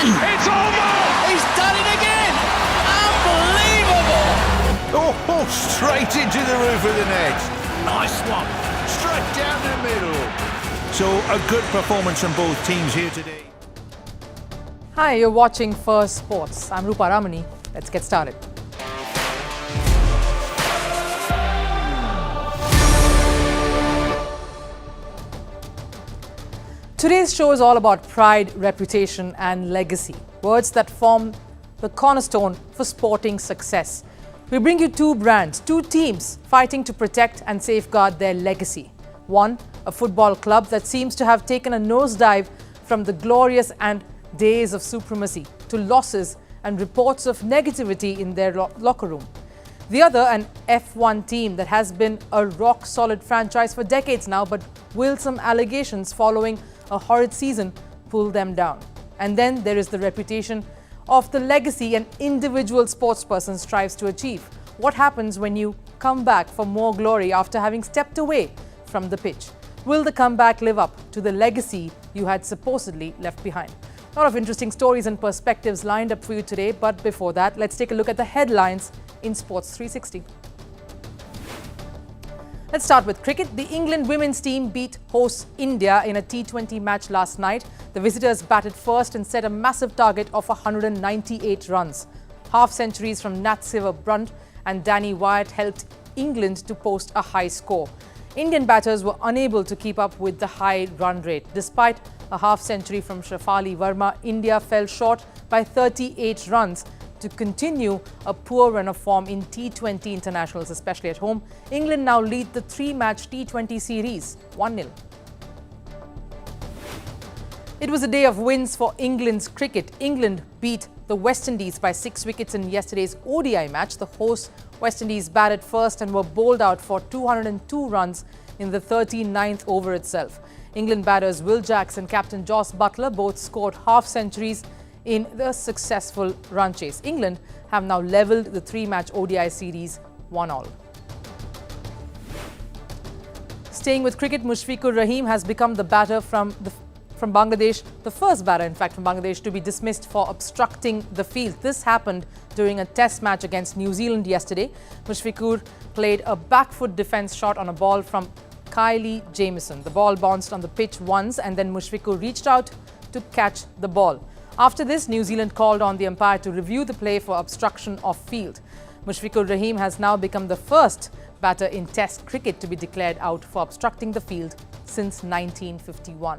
It's almost! He's done it again! Unbelievable! Oh, straight into the roof of the net. Nice one. Straight down the middle. So a good performance from both teams here today. Hi, you're watching Firstpost. I'm Rupha Ramani. Let's get started. Today's show is all about pride, reputation and legacy, words that form the cornerstone for sporting success. We bring you two brands, two teams fighting to protect and safeguard their legacy. One, a football club that seems to have taken a nosedive from the glorious and days of supremacy to losses and reports of negativity in their locker room. The other, an F1 team that has been a rock-solid franchise for decades now, but will some allegations following a horrid season pull them down. And then there is the reputation of the legacy an individual sportsperson strives to achieve. What happens when you come back for more glory after having stepped away from the pitch? Will the comeback live up to the legacy you had supposedly left behind? A lot of interesting stories and perspectives lined up for you today, but before that, let's take a look at the headlines in Sports 360. Let's start with cricket. The England women's team beat hosts India in a T20 match last night. The visitors batted first and set a massive target of 198 runs. Half centuries from Nat Siver-Brunt and Danny Wyatt helped England to post a high score. Indian batters were unable to keep up with the high run rate. Despite a half century from Shafali Verma, India fell short by 38 runs to continue a poor run of form in T20 internationals, especially at home. England now lead the three-match T20 series 1-0. It was a day of wins for England's cricket. England beat the West Indies by 6 wickets in yesterday's ODI match. The hosts West Indies batted first and were bowled out for 202 runs in the 39th over itself. England batters Will Jacks and captain Jos Buttler both scored half centuries in the successful run chase. England have now levelled the three-match ODI series 1-1. Staying with cricket, Mushfiqur Rahim has become the batter from Bangladesh, the first batter in fact from Bangladesh to be dismissed for obstructing the field. This happened during a test match against New Zealand yesterday. Mushfiqur played a back foot defence shot on a ball from Kylie Jamieson. The ball bounced on the pitch once and then Mushfiqur reached out to catch the ball. After this, New Zealand called on the umpire to review the play for obstruction of field. Mushfiqur Rahim has now become the first batter in Test cricket to be declared out for obstructing the field since 1951.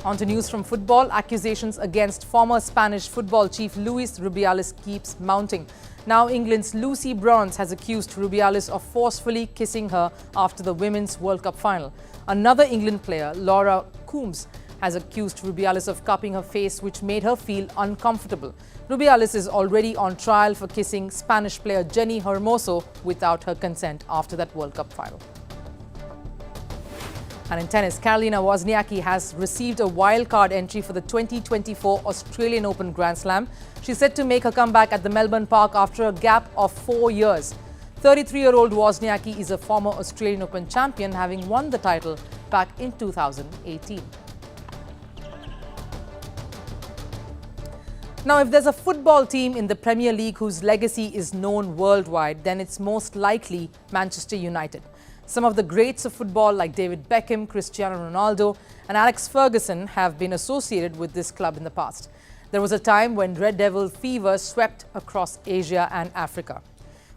On to news from football. Accusations against former Spanish football chief Luis Rubiales keeps mounting. Now England's Lucy Bronze has accused Rubiales of forcefully kissing her after the Women's World Cup final. Another England player, Laura Coombs, has accused Rubiales of cupping her face, which made her feel uncomfortable. Rubiales is already on trial for kissing Spanish player Jenny Hermoso without her consent after that World Cup final. And in tennis, Karolina Wozniacki has received a wild-card entry for the 2024 Australian Open Grand Slam. She's set to make her comeback at the Melbourne Park after a gap of 4 years. 33-year-old Wozniacki is a former Australian Open champion, having won the title back in 2018. Now, if there's a football team in the Premier League whose legacy is known worldwide, then it's most likely Manchester United. Some of the greats of football like David Beckham, Cristiano Ronaldo and Alex Ferguson have been associated with this club in the past. There was a time when Red Devil fever swept across Asia and Africa.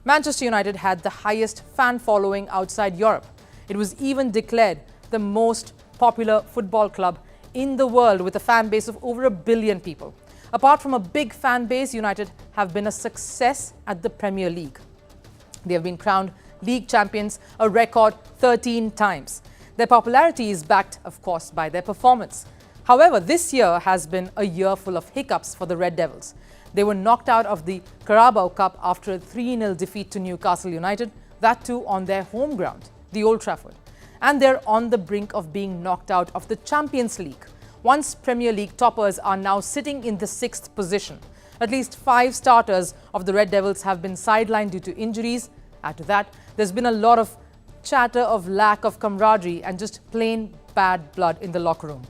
Manchester United had the highest fan following outside Europe. It was even declared the most popular football club in the world with a fan base of over 1 billion people. Apart from a big fan base, United have been a success at the Premier League. They have been crowned league champions a record 13 times. Their popularity is backed, of course, by their performance. However, this year has been a year full of hiccups for the Red Devils. They were knocked out of the Carabao Cup after a 3-0 defeat to Newcastle United, that too on their home ground, the Old Trafford. And they're on the brink of being knocked out of the Champions League. Once Premier League toppers are now sitting in the 6th position. At least 5 starters of the Red Devils have been sidelined due to injuries. Add to that, there's been a lot of chatter of lack of camaraderie and just plain bad blood in the locker room.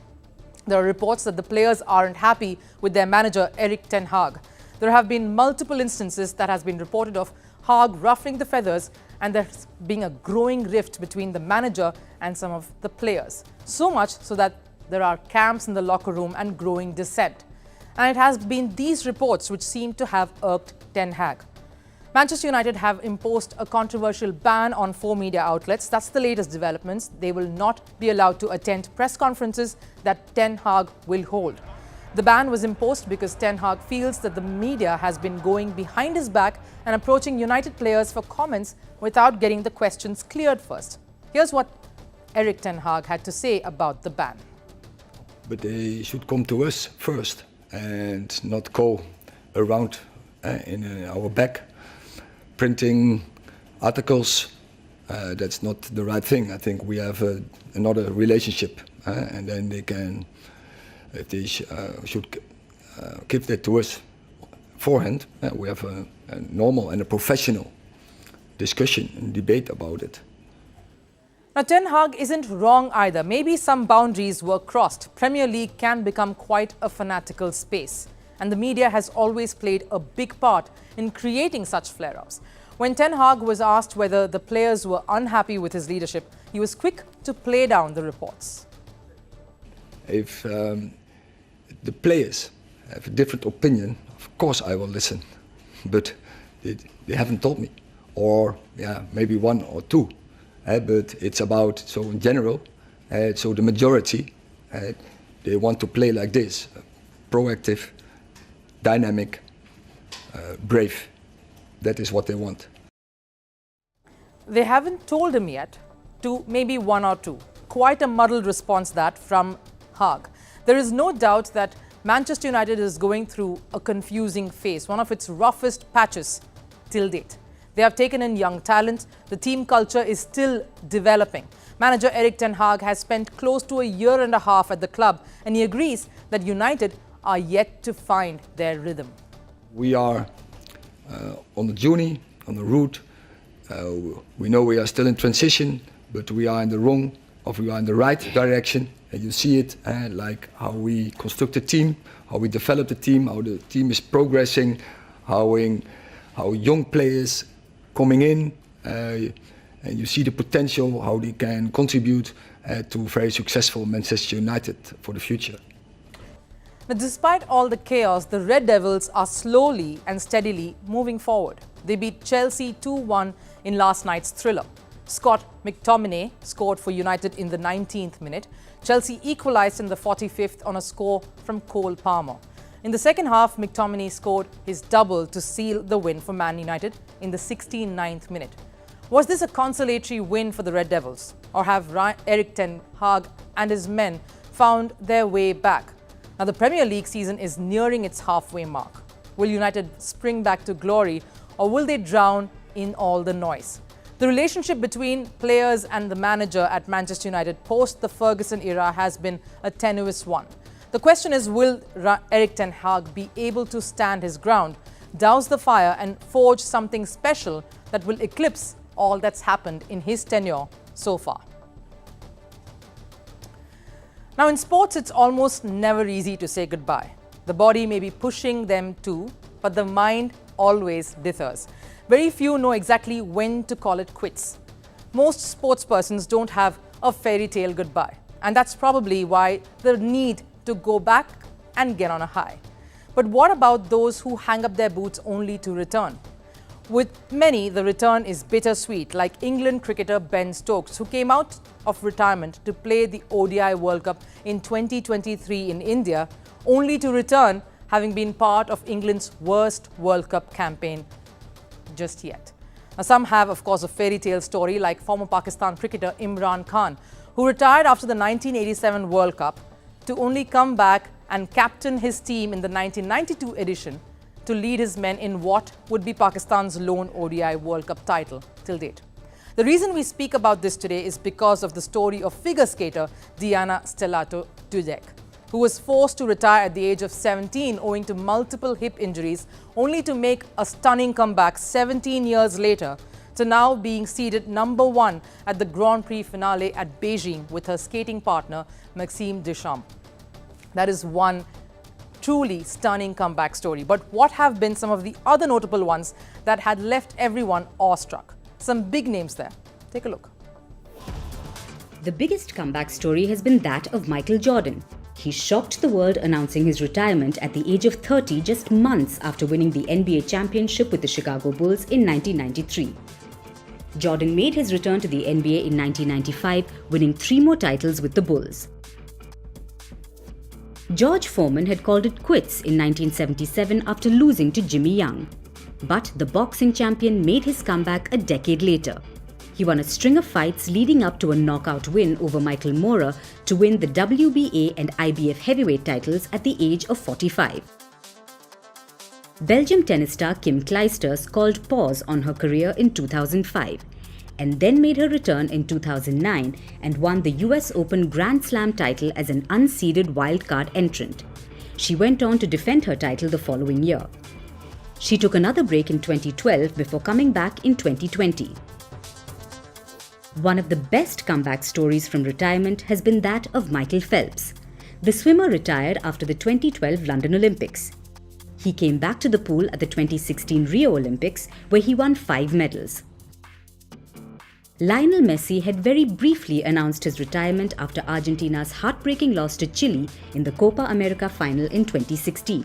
There are reports that the players aren't happy with their manager, Erik ten Hag. There have been multiple instances that has been reported of Hag ruffling the feathers and there's being a growing rift between the manager and some of the players. So much so that there are camps in the locker room and growing dissent. And it has been these reports which seem to have irked Ten Hag. Manchester United have imposed a controversial ban on 4 media outlets. That's the latest developments. They will not be allowed to attend press conferences that Ten Hag will hold. The ban was imposed because Ten Hag feels that the media has been going behind his back and approaching United players for comments without getting the questions cleared first. Here's what Erik ten Hag had to say about the ban. But they should come to us first and not go around in our back, printing articles. That's not the right thing. I think we have another relationship, and then they can, if they should give that to us beforehand, we have a normal and a professional discussion and debate about it. Now, Ten Hag isn't wrong either. Maybe some boundaries were crossed. Premier League can become quite a fanatical space. And the media has always played a big part in creating such flare-ups. When Ten Hag was asked whether the players were unhappy with his leadership, he was quick to play down the reports. If the players have a different opinion, of course I will listen. But they haven't told me. Or, maybe one or two. But it's about, so in general, so the majority, they want to play like this, proactive, dynamic, brave. That is what they want. They haven't told him yet, to maybe one or two. Quite a muddled response that from Hag. There is no doubt that Manchester United is going through a confusing phase, one of its roughest patches till date. They have taken in young talent. The team culture is still developing. Manager Erik ten Hag has spent close to a year and a half at the club, and he agrees that United are yet to find their rhythm. We are on the journey, on the route. We know we are still in transition, but we are in the right direction. And you see it, like how we construct the team, how we develop the team, how the team is progressing, how young players coming in, and you see the potential, how they can contribute to very successful Manchester United for the future. But despite all the chaos, the Red Devils are slowly and steadily moving forward. They beat Chelsea 2-1 in last night's thriller. Scott McTominay scored for United in the 19th minute. Chelsea equalised in the 45th on a score from Cole Palmer. In the second half, McTominay scored his double to seal the win for Man United in the 69th minute. Was this a consolatory win for the Red Devils? Or have Erik ten Hag and his men found their way back? Now, the Premier League season is nearing its halfway mark. Will United spring back to glory, or will they drown in all the noise? The relationship between players and the manager at Manchester United post the Ferguson era has been a tenuous one. The question is, will Erik ten Hag be able to stand his ground, douse the fire and forge something special that will eclipse all that's happened in his tenure so far? Now, in sports, it's almost never easy to say goodbye. The body may be pushing them to, but the mind always dithers. Very few know exactly when to call it quits. Most sportspersons don't have a fairy tale goodbye, and that's probably why the need to go back and get on a high. But what about those who hang up their boots only to return? With many, the return is bittersweet, like England cricketer Ben Stokes, who came out of retirement to play the ODI World Cup in 2023 in India, only to return having been part of England's worst World Cup campaign just yet. Now, some have, of course, a fairy tale story like former Pakistan cricketer Imran Khan, who retired after the 1987 World Cup to only come back and captain his team in the 1992 edition to lead his men in what would be Pakistan's lone ODI World Cup title till date. The reason we speak about this today is because of the story of figure skater Deanna Stellato-Dudek, who was forced to retire at the age of 17 owing to multiple hip injuries, only to make a stunning comeback 17 years later to now being seeded #1 at the Grand Prix Finale at Beijing with her skating partner Maxime Deschamps. That is one truly stunning comeback story. But what have been some of the other notable ones that had left everyone awestruck? Some big names there. Take a look. The biggest comeback story has been that of Michael Jordan. He shocked the world announcing his retirement at the age of 30, just months after winning the NBA championship with the Chicago Bulls in 1993. Jordan made his return to the NBA in 1995, winning 3 more titles with the Bulls. George Foreman had called it quits in 1977 after losing to Jimmy Young. But the boxing champion made his comeback a decade later. He won a string of fights leading up to a knockout win over Michael Moorer to win the WBA and IBF heavyweight titles at the age of 45. Belgium tennis star Kim Clijsters called pause on her career in 2005 and then made her return in 2009 and won the US Open Grand Slam title as an unseeded wildcard entrant. She went on to defend her title the following year. She took another break in 2012 before coming back in 2020. One of the best comeback stories from retirement has been that of Michael Phelps. The swimmer retired after the 2012 London Olympics. He came back to the pool at the 2016 Rio Olympics, where he won 5 medals. Lionel Messi had very briefly announced his retirement after Argentina's heartbreaking loss to Chile in the Copa America final in 2016.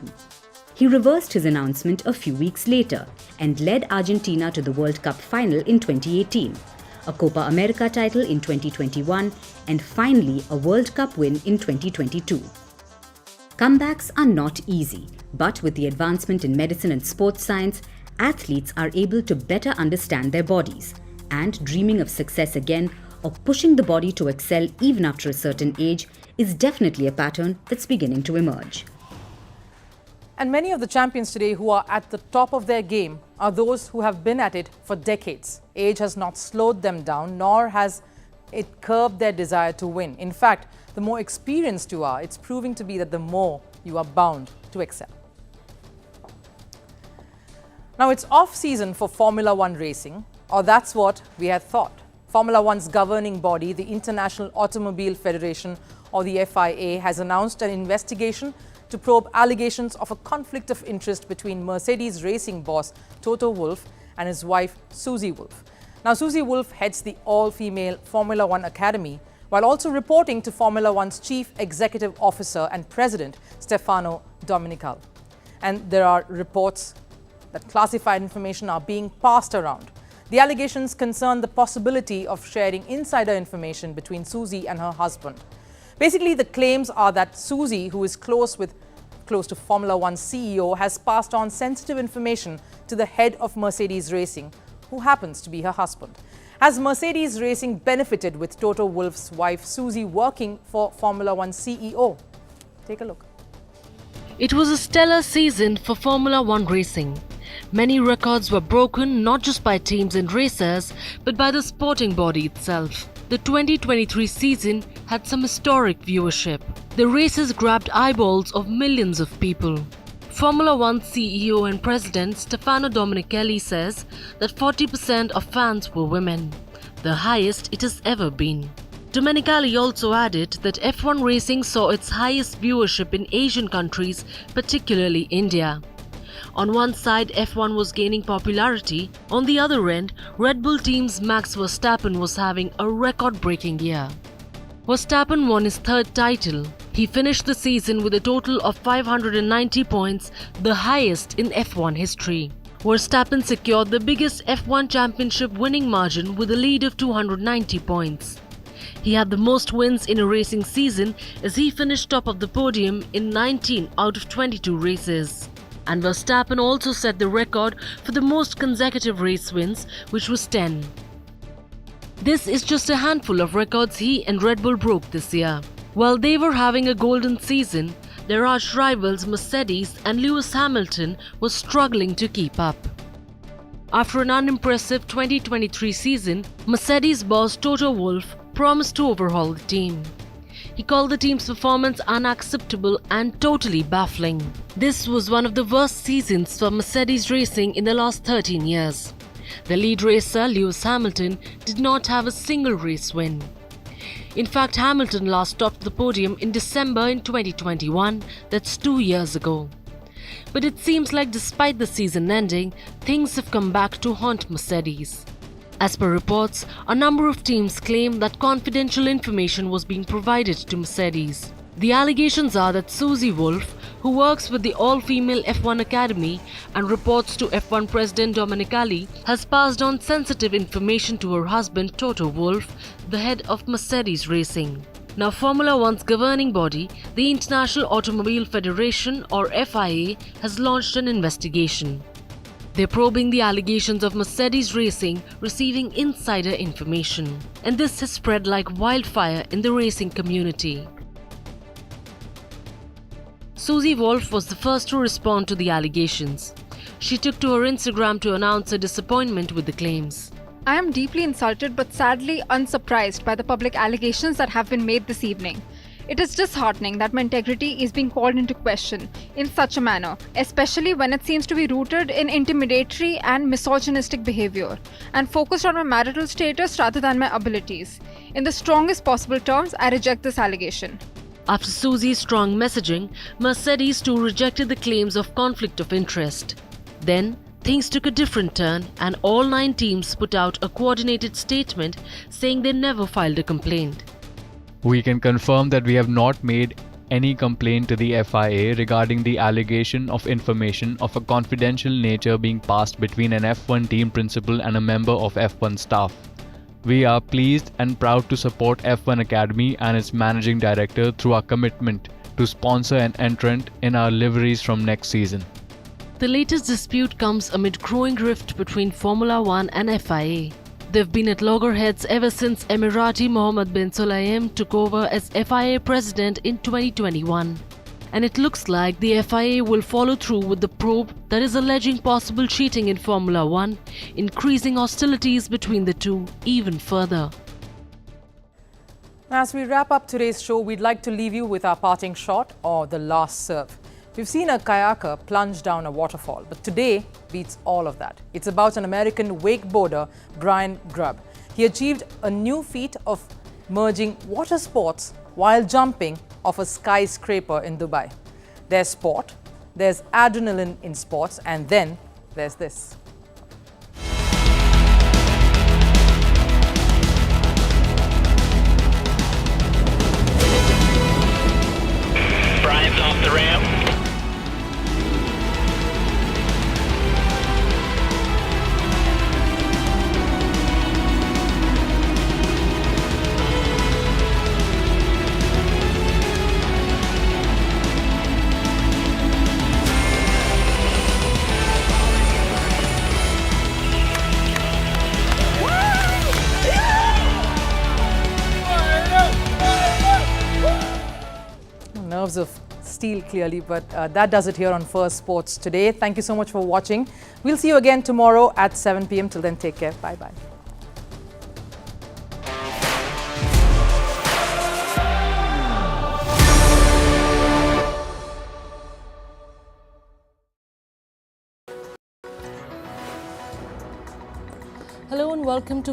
He reversed his announcement a few weeks later and led Argentina to the World Cup final in 2018, a Copa America title in 2021, and finally a World Cup win in 2022. Comebacks are not easy, but with the advancement in medicine and sports science, athletes are able to better understand their bodies, and dreaming of success again or pushing the body to excel even after a certain age is definitely a pattern that's beginning to emerge. And many of the champions today who are at the top of their game are those who have been at it for decades. Age has not slowed them down, nor has it curbed their desire to win. In fact, the more experienced you are, it's proving to be that the more you are bound to excel. Now, it's off-season for Formula One racing, or that's what we had thought. Formula One's governing body, the International Automobile Federation, or the FIA, has announced an investigation to probe allegations of a conflict of interest between Mercedes racing boss Toto Wolff and his wife Susie Wolff. Now, Susie Wolff heads the all-female Formula One Academy, while also reporting to Formula One's Chief Executive Officer and President, Stefano Domenicali. And there are reports that classified information are being passed around. The allegations concern the possibility of sharing insider information between Susie and her husband. Basically, the claims are that Susie, who is close to Formula One's CEO, has passed on sensitive information to the head of Mercedes Racing, who happens to be her husband. Has Mercedes Racing benefited with Toto Wolff's wife Susie working for Formula One CEO? Take a look. It was a stellar season for Formula One racing. Many records were broken not just by teams and racers, but by the sporting body itself. The 2023 season had some historic viewership. The races grabbed eyeballs of millions of people. Formula One CEO and President Stefano Domenicali says that 40% of fans were women, the highest it has ever been. Domenicali also added that F1 racing saw its highest viewership in Asian countries, particularly India. On one side, F1 was gaining popularity. On the other end, Red Bull team's Max Verstappen was having a record-breaking year. Verstappen won his 3rd title. He finished the season with a total of 590 points, the highest in F1 history. Verstappen secured the biggest F1 championship winning margin with a lead of 290 points. He had the most wins in a racing season as he finished top of the podium in 19 out of 22 races. And Verstappen also set the record for the most consecutive race wins, which was 10. This is just a handful of records he and Red Bull broke this year. While they were having a golden season, their arch rivals Mercedes and Lewis Hamilton were struggling to keep up. After an unimpressive 2023 season, Mercedes boss Toto Wolff promised to overhaul the team. He called the team's performance unacceptable and totally baffling. This was one of the worst seasons for Mercedes racing in the last 13 years. The lead racer, Lewis Hamilton, did not have a single race win. In fact, Hamilton last topped the podium in December in 2021, that's 2 years ago. But it seems like despite the season ending, things have come back to haunt Mercedes. As per reports, a number of teams claim that confidential information was being provided to Mercedes. The allegations are that Susie Wolff, who works with the all-female F1 Academy and reports to F1 President Domenicali, has passed on sensitive information to her husband Toto Wolff, the head of Mercedes Racing. Now, Formula One's governing body, the International Automobile Federation or FIA, has launched an investigation. They're probing the allegations of Mercedes Racing receiving insider information, and this has spread like wildfire in the racing community. Susie Wolff was the first to respond to the allegations. She took to her Instagram to announce her disappointment with the claims. I am deeply insulted but sadly unsurprised by the public allegations that have been made this evening. It is disheartening that my integrity is being called into question in such a manner, especially when it seems to be rooted in intimidatory and misogynistic behavior and focused on my marital status rather than my abilities. In the strongest possible terms, I reject this allegation. After Susie's strong messaging, Mercedes too rejected the claims of conflict of interest. Then, things took a different turn and all 9 teams put out a coordinated statement saying they never filed a complaint. We can confirm that we have not made any complaint to the FIA regarding the allegation of information of a confidential nature being passed between an F1 team principal and a member of F1 staff. We are pleased and proud to support F1 Academy and its managing director through our commitment to sponsor an entrant in our liveries from next season. The latest dispute comes amid growing rift between Formula One and FIA. They've been at loggerheads ever since Emirati Mohammed bin Sulayem took over as FIA president in 2021. And it looks like the FIA will follow through with the probe that is alleging possible cheating in Formula One, increasing hostilities between the two even further. As we wrap up today's show, we'd like to leave you with our parting shot or the last serve. We've seen a kayaker plunge down a waterfall, but today beats all of that. It's about an American wakeboarder, Brian Grubb. He achieved a new feat of merging water sports while jumping off a skyscraper in Dubai. There's sport, there's adrenaline in sports, and then there's this. Brian's off the ramp. Nerves of steel, clearly, but that does it here on Firstpost today. Thank you so much for watching. We'll see you again tomorrow at 7 p.m. Till then, take care. Bye-bye. Hello and welcome to